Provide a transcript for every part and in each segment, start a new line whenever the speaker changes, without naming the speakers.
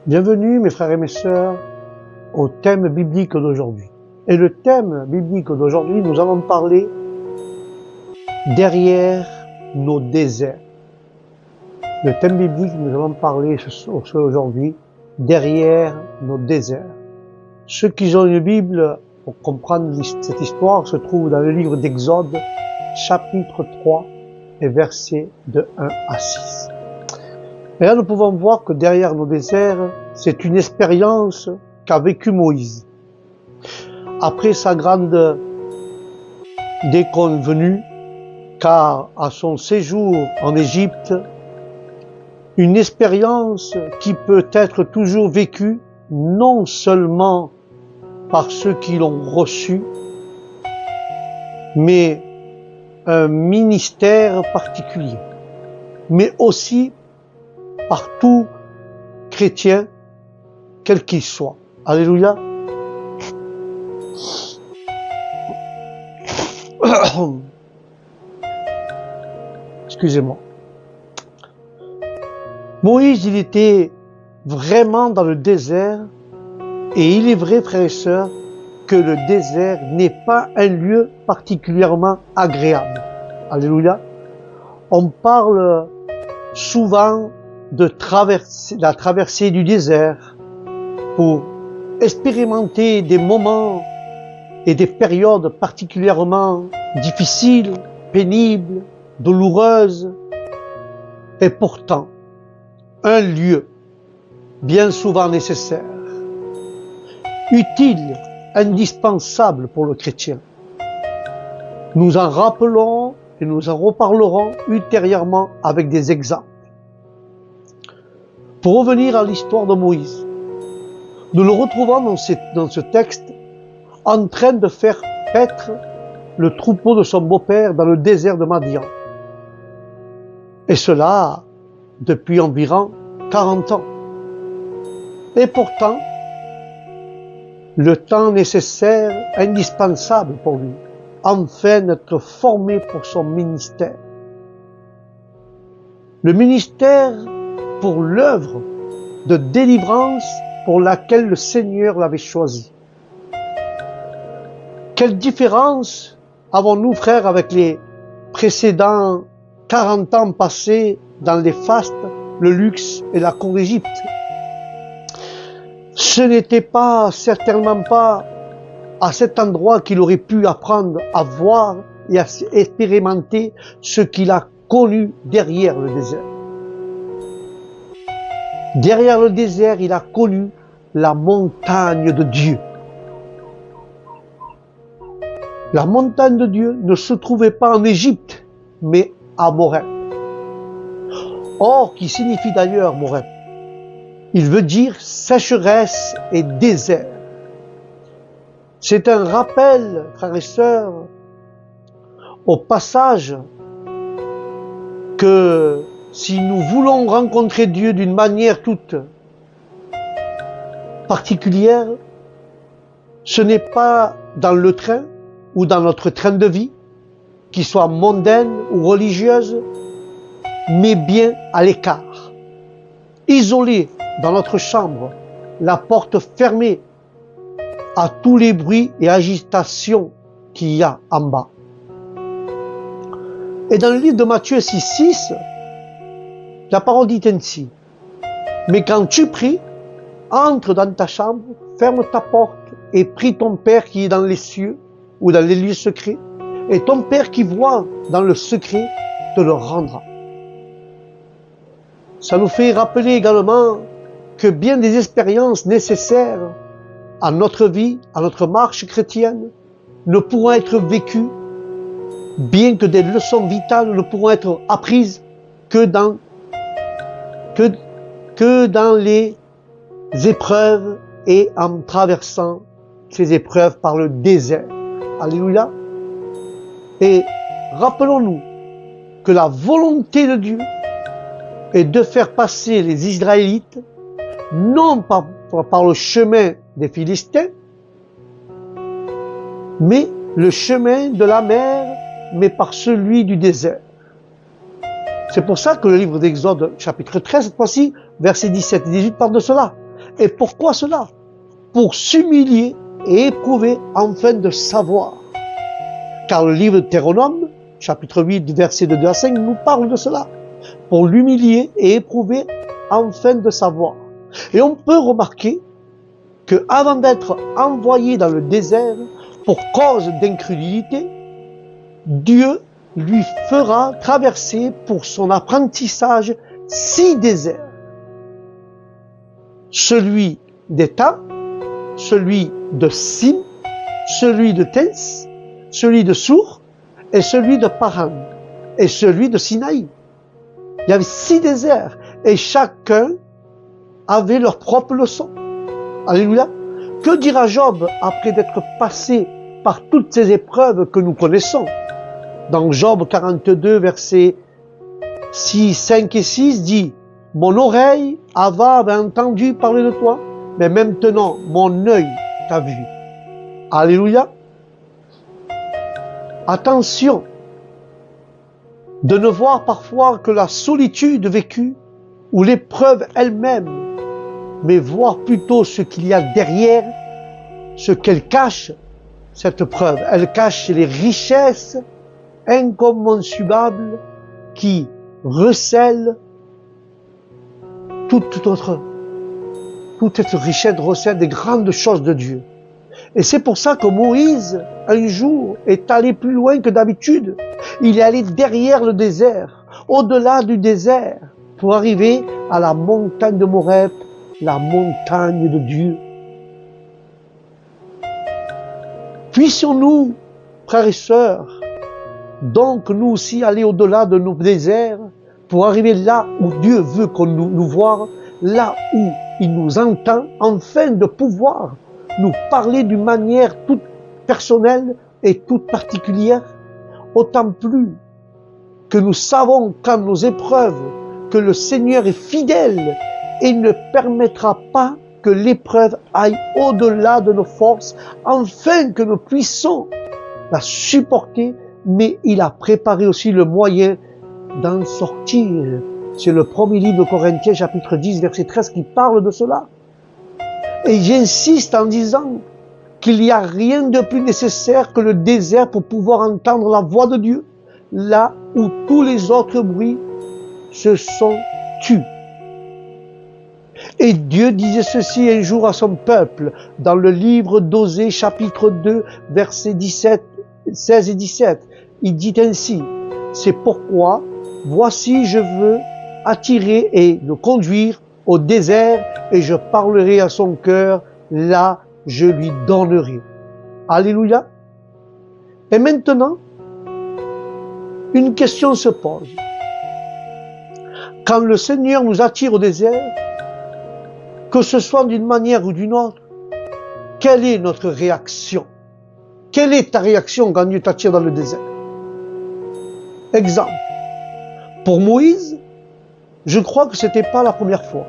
Bienvenue mes frères et mes sœurs au thème biblique d'aujourd'hui. Et le thème biblique d'aujourd'hui, nous allons parler derrière nos déserts. Le thème biblique, nous allons parler aujourd'hui derrière nos déserts. Ceux qui ont une Bible pour comprendre cette histoire se trouvent dans le livre d'Exode, chapitre 3 et versets de 1 à 6. Et là, nous pouvons voir que derrière nos déserts, c'est une expérience qu'a vécue Moïse. Après sa grande déconvenue, car à son séjour en Égypte, une expérience qui peut être toujours vécue non seulement par ceux qui l'ont reçue, mais un ministère particulier, mais aussi par tout chrétien, quel qu'il soit. Alléluia. Excusez-moi. Moïse, il était vraiment dans le désert, et il est vrai, frères et sœurs, que le désert n'est pas un lieu particulièrement agréable. Alléluia. On parle souvent de la traversée du désert pour expérimenter des moments et des périodes particulièrement difficiles, pénibles, douloureuses, et pourtant un lieu bien souvent nécessaire, utile, indispensable pour le chrétien. Nous en rappelons et nous en reparlerons ultérieurement avec des exemples. Pour revenir à l'histoire de Moïse, nous le retrouvons dans ce texte en train de faire paître le troupeau de son beau-père dans le désert de Madian. Et cela depuis environ 40 ans. Et pourtant, le temps nécessaire, indispensable pour lui, enfin d'être formé pour son ministère. Le ministère pour l'œuvre de délivrance pour laquelle le Seigneur l'avait choisi. Quelle différence avons-nous, frères, avec les précédents 40 ans passés dans les fastes, le luxe et la cour d'Égypte? Ce n'était certainement pas à cet endroit qu'il aurait pu apprendre à voir et à expérimenter ce qu'il a connu derrière le désert. Derrière le désert, il a connu la montagne de Dieu. La montagne de Dieu ne se trouvait pas en Égypte, mais à Moreb. Or, qui signifie d'ailleurs Moreb, il veut dire sécheresse et désert. C'est un rappel, frères et sœurs, au passage que si nous voulons rencontrer Dieu d'une manière toute particulière, ce n'est pas dans le train ou dans notre train de vie, qui soit mondaine ou religieuse, mais bien à l'écart, isolé dans notre chambre, la porte fermée à tous les bruits et agitations qu'il y a en bas. Et dans le livre de Matthieu 6,6, la parole dit ainsi: mais quand tu pries, entre dans ta chambre, ferme ta porte et prie ton Père qui est dans les cieux ou dans les lieux secrets, et ton Père qui voit dans le secret te le rendra. Ça nous fait rappeler également que bien des expériences nécessaires à notre vie, à notre marche chrétienne, ne pourront être vécues, bien que des leçons vitales ne pourront être apprises que dans les épreuves et en traversant ces épreuves par le désert. Alléluia. Et rappelons-nous que la volonté de Dieu est de faire passer les Israélites non pas par le chemin des Philistins, mais le chemin de la mer, mais par celui du désert. C'est pour ça que le livre d'Exode, chapitre 13, cette fois-ci, versets 17 et 18, parle de cela. Et pourquoi cela? Pour s'humilier et éprouver afin de savoir. Car le livre de Deutéronome, chapitre 8, versets de 2 à 5, nous parle de cela. Pour l'humilier et éprouver afin de savoir. Et on peut remarquer que avant d'être envoyé dans le désert pour cause d'incrédulité, Dieu lui fera traverser pour son apprentissage 6 déserts. Celui d'Étam, celui de Sin, celui de Tens, celui de Sour et celui de Paran et celui de Sinaï. Il y avait 6 déserts et chacun avait leur propre leçon. Alléluia. Que dira Job après d'être passé par toutes ces épreuves que nous connaissons? Dans Job 42, versets 5 et 6 dit: mon oreille avait entendu parler de toi, mais maintenant mon œil t'a vu. Alléluia. Attention de ne voir parfois que la solitude vécue ou l'épreuve elle-même, mais voir plutôt ce qu'il y a derrière, ce qu'elle cache, cette preuve. Elle cache les richesses incommensurables qui recèlent toute cette richesse recèle des grandes choses de Dieu. Et c'est pour ça que Moïse, un jour, est allé plus loin que d'habitude. Il est allé derrière le désert, au-delà du désert, pour arriver à la montagne de Moreb, la montagne de Dieu. Puissions-nous, frères et sœurs, donc nous aussi aller au-delà de nos déserts pour arriver là où Dieu veut qu'on nous voie, là où il nous entend, afin de pouvoir nous parler d'une manière toute personnelle et toute particulière, autant plus que nous savons qu'en nos épreuves, que le Seigneur est fidèle et ne permettra pas que l'épreuve aille au-delà de nos forces, afin que nous puissions la supporter, mais il a préparé aussi le moyen d'en sortir. C'est le premier livre de Corinthiens, chapitre 10, verset 13, qui parle de cela. Et j'insiste en disant qu'il n'y a rien de plus nécessaire que le désert pour pouvoir entendre la voix de Dieu, là où tous les autres bruits se sont tus. Et Dieu disait ceci un jour à son peuple, dans le livre d'Osée, chapitre 2, versets 16 et 17. Il dit ainsi: c'est pourquoi, voici, je veux attirer et le conduire au désert, et je parlerai à son cœur, là je lui donnerai. Alléluia. Et maintenant, une question se pose. Quand le Seigneur nous attire au désert, que ce soit d'une manière ou d'une autre, quelle est notre réaction? Quelle est ta réaction quand Dieu t'attire dans le désert? Exemple. Pour Moïse, je crois que c'était pas la première fois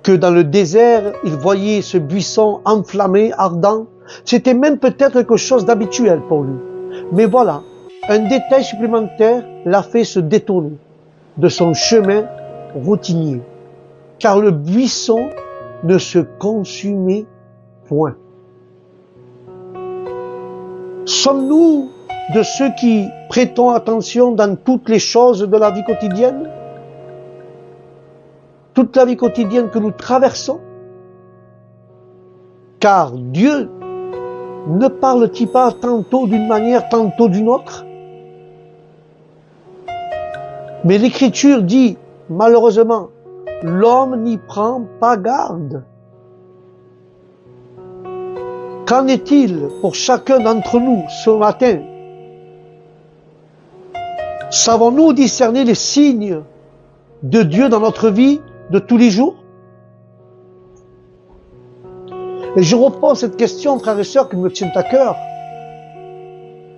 que dans le désert, il voyait ce buisson enflammé, ardent. C'était même peut-être quelque chose d'habituel pour lui. Mais voilà, un détail supplémentaire l'a fait se détourner de son chemin routinier. Car le buisson ne se consumait point. Sommes-nous de ceux qui prêtons attention dans toutes les choses de la vie quotidienne? Toute la vie quotidienne que nous traversons? Car Dieu ne parle-t-il pas tantôt d'une manière, tantôt d'une autre? Mais l'Écriture dit, malheureusement, l'homme n'y prend pas garde. Qu'en est-il pour chacun d'entre nous ce matin? Savons-nous discerner les signes de Dieu dans notre vie de tous les jours? Et je repose cette question, frères et sœurs, qui me tient à cœur.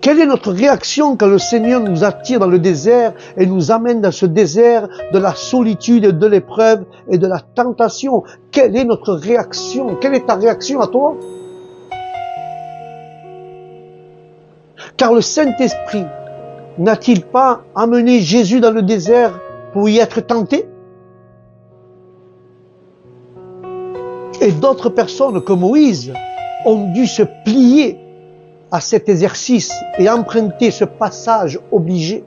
Quelle est notre réaction quand le Seigneur nous attire dans le désert et nous amène dans ce désert de la solitude, de l'épreuve et de la tentation? Quelle est notre réaction? Quelle est ta réaction à toi? Car le Saint-Esprit n'a-t-il pas amené Jésus dans le désert pour y être tenté? Et d'autres personnes comme Moïse ont dû se plier à cet exercice et emprunter ce passage obligé.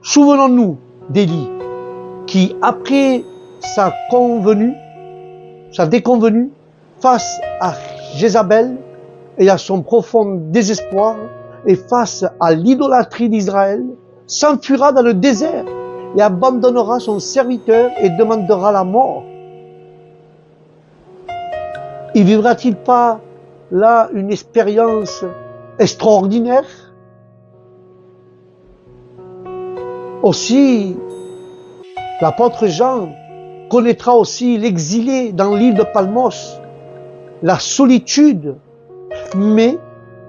Souvenons-nous d'Élie qui, après sa déconvenue face à Jézabel et à son profond désespoir et face à l'idolâtrie d'Israël, s'enfuira dans le désert et abandonnera son serviteur et demandera la mort. Y vivra-t-il pas là une expérience extraordinaire? Aussi, l'apôtre Jean connaîtra aussi l'exilé dans l'île de Palmos, la solitude, mais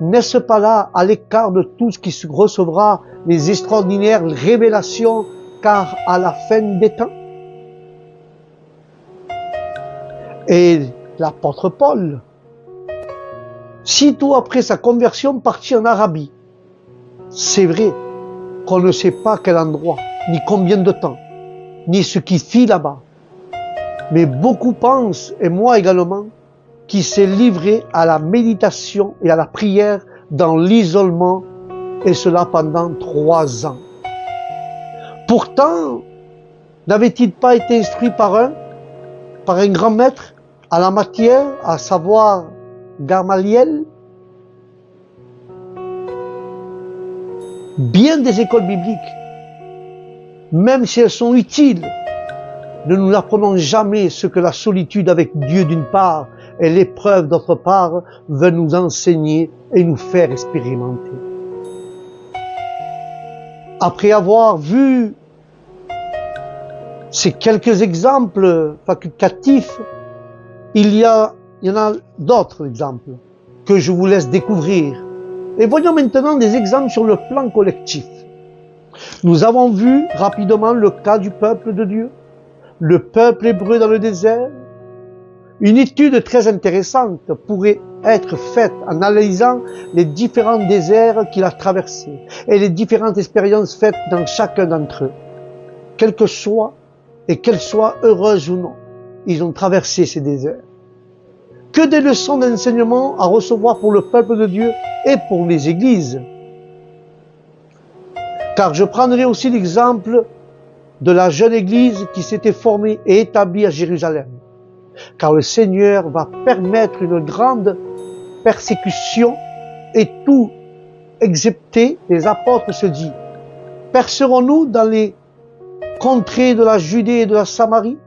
n'est-ce pas là, à l'écart de tout ce qui recevra les extraordinaires révélations, car à la fin des temps? Et l'apôtre Paul, sitôt après sa conversion, partit en Arabie. C'est vrai qu'on ne sait pas quel endroit, ni combien de temps, ni ce qu'il fit là-bas. Mais beaucoup pensent, et moi également, qu'il s'est livré à la méditation et à la prière dans l'isolement, et cela pendant 3 ans. Pourtant, n'avait-il pas été instruit par un grand maître à la matière, à savoir Gamaliel? Bien des écoles bibliques, même si elles sont utiles, ne nous apprenons jamais ce que la solitude avec Dieu d'une part et l'épreuve d'autre part veut nous enseigner et nous faire expérimenter. Après avoir vu ces quelques exemples facultatifs, il y en a d'autres exemples que je vous laisse découvrir. Et voyons maintenant des exemples sur le plan collectif. Nous avons vu rapidement le cas du peuple de Dieu, le peuple hébreu dans le désert. Une étude très intéressante pourrait être faite en analysant les différents déserts qu'il a traversés et les différentes expériences faites dans chacun d'entre eux. Qu'elles soient heureuses ou non, ils ont traversé ces déserts. Que des leçons d'enseignement à recevoir pour le peuple de Dieu et pour les églises. Car je prendrai aussi l'exemple de la jeune église qui s'était formée et établie à Jérusalem. Car le Seigneur va permettre une grande persécution et tout excepté, les apôtres se disent, percerons-nous dans les contrées de la Judée et de la Samarie?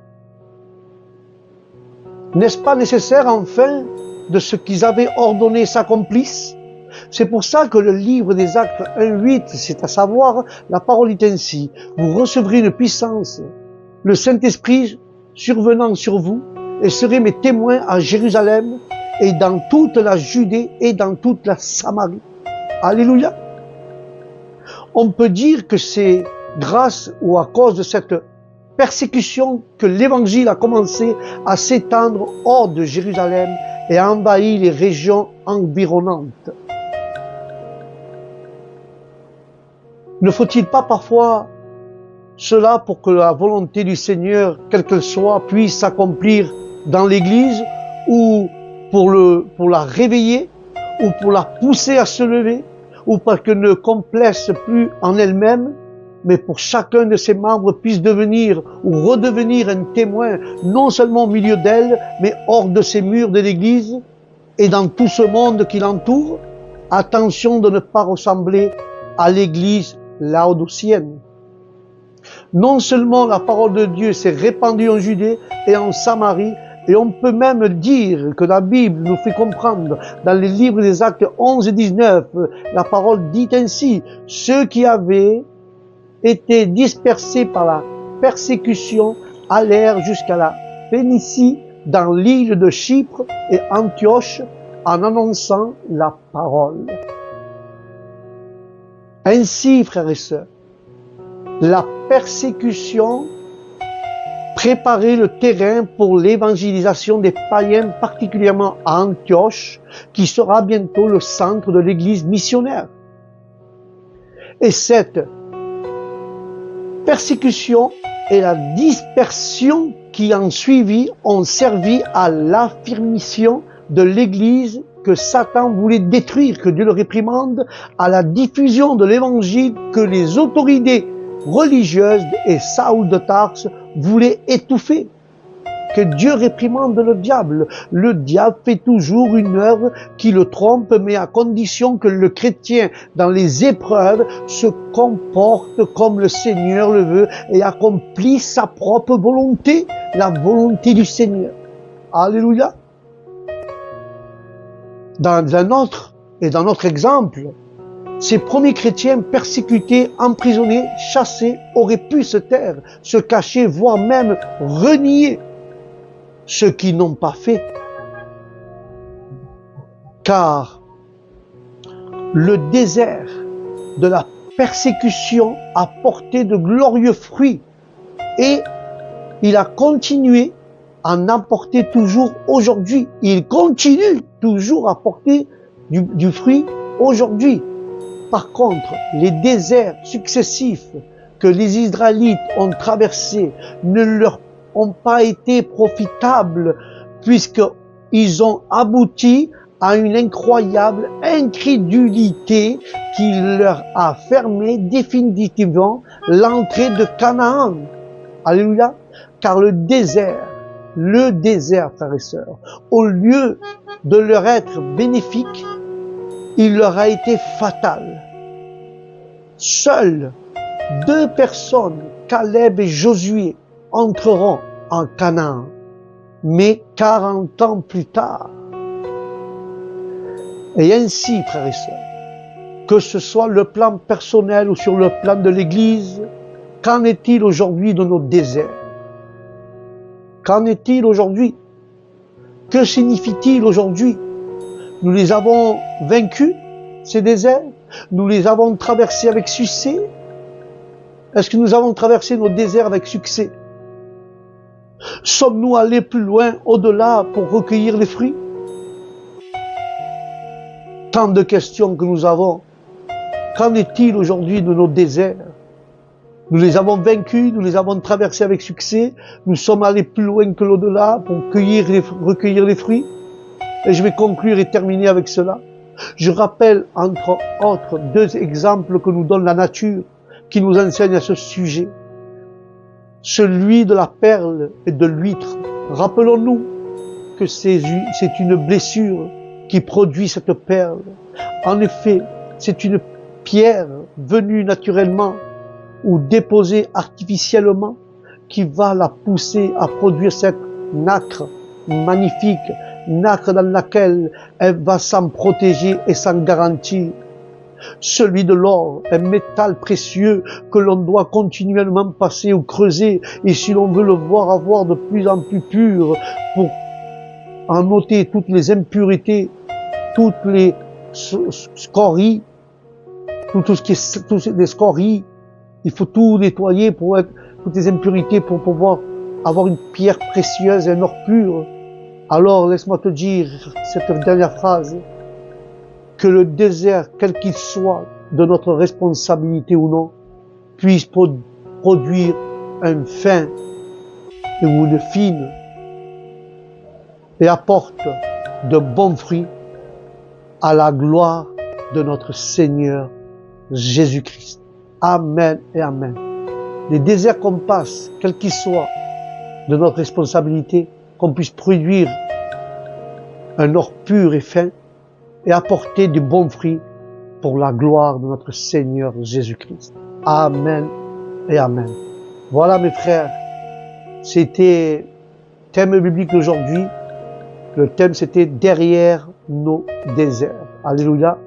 N'est-ce pas nécessaire enfin de ce qu'ils avaient ordonné s'accomplisse? C'est pour ça que le livre des Actes 1:8, c'est à savoir, la parole dit ainsi, vous recevrez une puissance, le Saint-Esprit survenant sur vous, et serez mes témoins à Jérusalem et dans toute la Judée et dans toute la Samarie. Alléluia. On peut dire que c'est grâce ou à cause de cette persécution que l'évangile a commencé à s'étendre hors de Jérusalem et a envahi les régions environnantes. Ne faut-il pas parfois cela pour que la volonté du Seigneur, quelle qu'elle soit, puisse s'accomplir dans l'Église ou pour la réveiller ou pour la pousser à se lever ou pour qu'elle ne complaise plus en elle-même, mais pour chacun de ses membres puisse devenir ou redevenir un témoin, non seulement au milieu d'elle, mais hors de ces murs de l'Église et dans tout ce monde qui l'entoure. Attention de ne pas ressembler à l'Église laodicienne. Non seulement la parole de Dieu s'est répandue en Judée et en Samarie, et on peut même dire que la Bible nous fait comprendre dans les livres des Actes 11 et 19, la parole dit ainsi, ceux qui avaient été dispersés par la persécution allèrent jusqu'à la Phénicie, dans l'île de Chypre et Antioche, en annonçant la parole. Ainsi, frères et sœurs, la persécution préparait le terrain pour l'évangélisation des païens, particulièrement à Antioche, qui sera bientôt le centre de l'église missionnaire. Et cette persécution et la dispersion qui en suivit ont servi à l'affirmation de l'Église que Satan voulait détruire, que Dieu le réprimande, à la diffusion de l'Évangile que les autorités religieuses et Saoul de Tarse voulaient étouffer. Que Dieu réprimande le diable. Le diable fait toujours une œuvre qui le trompe, mais à condition que le chrétien, dans les épreuves, se comporte comme le Seigneur le veut et accomplit sa propre volonté, la volonté du Seigneur. Alléluia. Dans notre exemple, ces premiers chrétiens persécutés, emprisonnés, chassés, auraient pu se taire, se cacher, voire même renier ce qu'ils n'ont pas fait. Car le désert de la persécution a porté de glorieux fruits et il a continué à en apporter toujours aujourd'hui. Il continue toujours à porter du fruit aujourd'hui. Par contre, les déserts successifs que les Israélites ont traversés ne leur ont pas été profitables puisqu'ils ont abouti à une incroyable incrédulité qui leur a fermé définitivement l'entrée de Canaan. Alléluia. Car le désert, frères et sœurs, au lieu de leur être bénéfique, il leur a été fatal. Seules 2 personnes, Caleb et Josué, entreront en Canaan, mais 40 ans plus tard. Et ainsi, frères et sœurs, que ce soit le plan personnel ou sur le plan de l'Église, qu'en est-il aujourd'hui de nos déserts? Qu'en est-il aujourd'hui? Que signifie-t-il aujourd'hui? Nous les avons vaincus, ces déserts? Nous les avons traversés avec succès? Est-ce que nous avons traversé nos déserts avec succès? Sommes-nous allés plus loin, au-delà, pour recueillir les fruits? Tant de questions que nous avons. Qu'en est-il aujourd'hui de nos déserts? Nous les avons vaincus, nous les avons traversés avec succès, nous sommes allés plus loin que l'au-delà pour recueillir les fruits. Et je vais conclure et terminer avec cela. Je rappelle entre autres 2 exemples que nous donne la nature, qui nous enseigne à ce sujet. Celui de la perle et de l'huître. Rappelons-nous que c'est une blessure qui produit cette perle. En effet, c'est une pierre venue naturellement ou déposée artificiellement qui va la pousser à produire cette nacre magnifique, nacre dans laquelle elle va s'en protéger et s'en garantir. Celui de l'or, un métal précieux que l'on doit continuellement passer ou creuser, et si l'on veut le voir avoir de plus en plus pur, pour en ôter toutes les impuretés, toutes les scories, toutes les scories, il faut tout nettoyer toutes les impurités pour pouvoir avoir une pierre précieuse et un or pur. Alors laisse-moi te dire cette dernière phrase, que le désert, quel qu'il soit, de notre responsabilité ou non, puisse produire un fin ou une fine et apporte de bons fruits à la gloire de notre Seigneur Jésus-Christ. Amen et amen. Les déserts qu'on passe, quels qu'ils soient, de notre responsabilité, qu'on puisse produire un or pur et fin et apporter de bons fruits pour la gloire de notre Seigneur Jésus-Christ. Amen et amen. Voilà mes frères, c'était thème biblique d'aujourd'hui. Le thème c'était derrière nos déserts. Alléluia.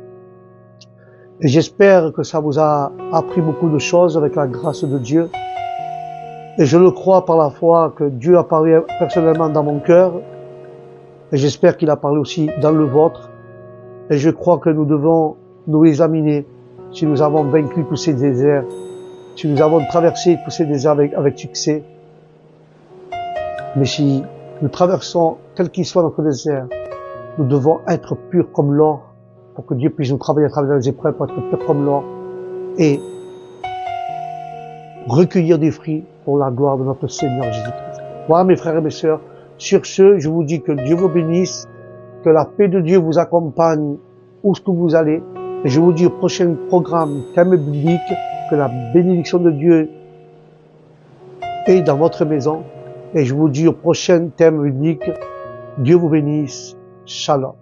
Et j'espère que ça vous a appris beaucoup de choses avec la grâce de Dieu. Et je le crois par la foi que Dieu a parlé personnellement dans mon cœur. Et j'espère qu'il a parlé aussi dans le vôtre. Et je crois que nous devons nous examiner si nous avons vaincu tous ces déserts, si nous avons traversé tous ces déserts avec succès. Mais si nous traversons, quel qu'il soit notre désert, nous devons être purs comme l'or, pour que Dieu puisse nous travailler à travers les épreuves pour être purs comme l'or et recueillir des fruits pour la gloire de notre Seigneur Jésus-Christ. Voilà mes frères et mes sœurs, sur ce, je vous dis que Dieu vous bénisse, que la paix de Dieu vous accompagne où ce que vous allez. Et je vous dis au prochain programme thème biblique, que la bénédiction de Dieu est dans votre maison. Et je vous dis au prochain thème biblique, Dieu vous bénisse. Shalom.